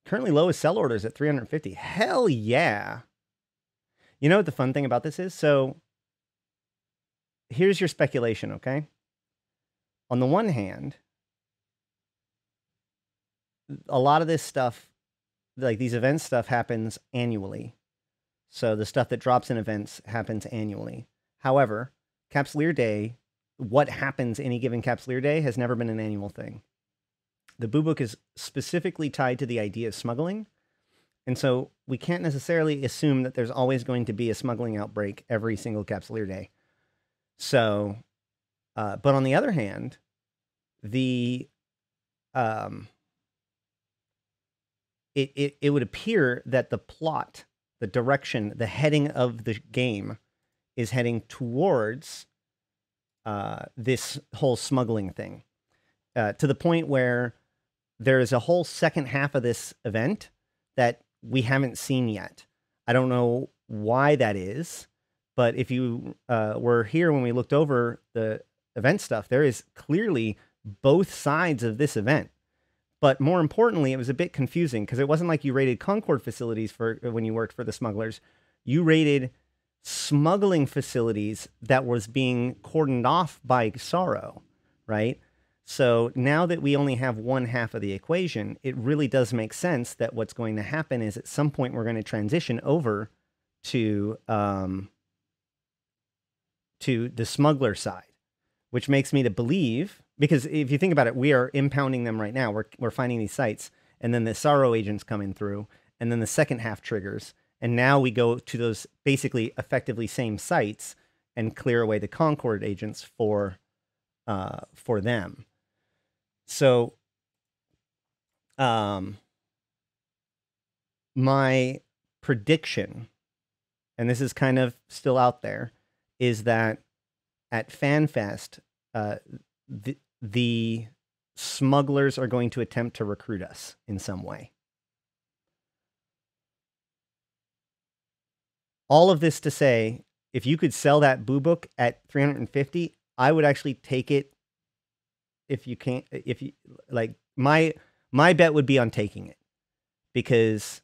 Currently lowest sell orders at 350. Hell yeah. You know what the fun thing about this is? So here's your speculation, okay? On the one hand, a lot of this stuff, like these event stuff, happens annually. So the stuff that drops in events happens annually. However, Capsuleer Day, what happens any given Capsuleer Day has never been an annual thing. The Boobook is specifically tied to the idea of smuggling. And so we can't necessarily assume that there's always going to be a smuggling outbreak every single Capsuleer Day. So, but on the other hand, it would appear that the plot, the direction, the heading of the game is heading towards this whole smuggling thing, to the point where there is a whole second half of this event that we haven't seen yet. I don't know why that is, but if you were here when we looked over the event stuff, there is clearly both sides of this event. But more importantly, it was a bit confusing because it wasn't like you raided Concord facilities for when you worked for the smugglers. You raided smuggling facilities that was being cordoned off by Sorrow, right? So now that we only have one half of the equation, it really does make sense that what's going to happen is at some point we're going to transition over to the smuggler side, which makes me to believe, because if you think about it, we are impounding them right now. We're finding these sites, and then the Sorrow agents coming through, and then the second half triggers, and now we go to those basically effectively same sites and clear away the Concord agents for them. So, my prediction, and this is kind of still out there, is that at FanFest, the smugglers are going to attempt to recruit us in some way. All of this to say, if you could sell that Boobook at 350, I would actually take it. If you can't, if you like, my bet would be on taking it, because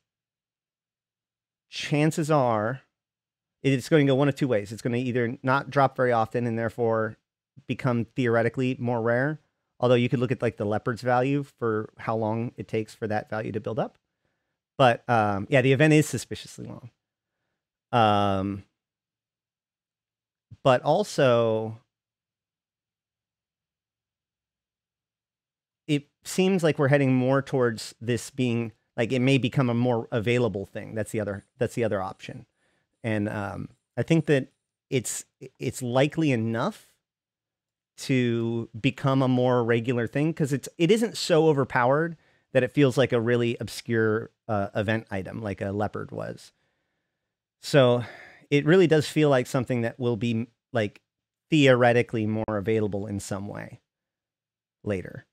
chances are it's going to go one of two ways. It's going to either not drop very often and therefore become theoretically more rare. Although you could look at like the Leopard's value for how long it takes for that value to build up. But yeah, the event is suspiciously long. But also, it seems like we're heading more towards this being like, it may become a more available thing. That's the other option. And I think that it's likely enough to become a more regular thing, because it isn't so overpowered that it feels like a really obscure event item like a Leopard was. So it really does feel like something that will be like theoretically more available in some way later.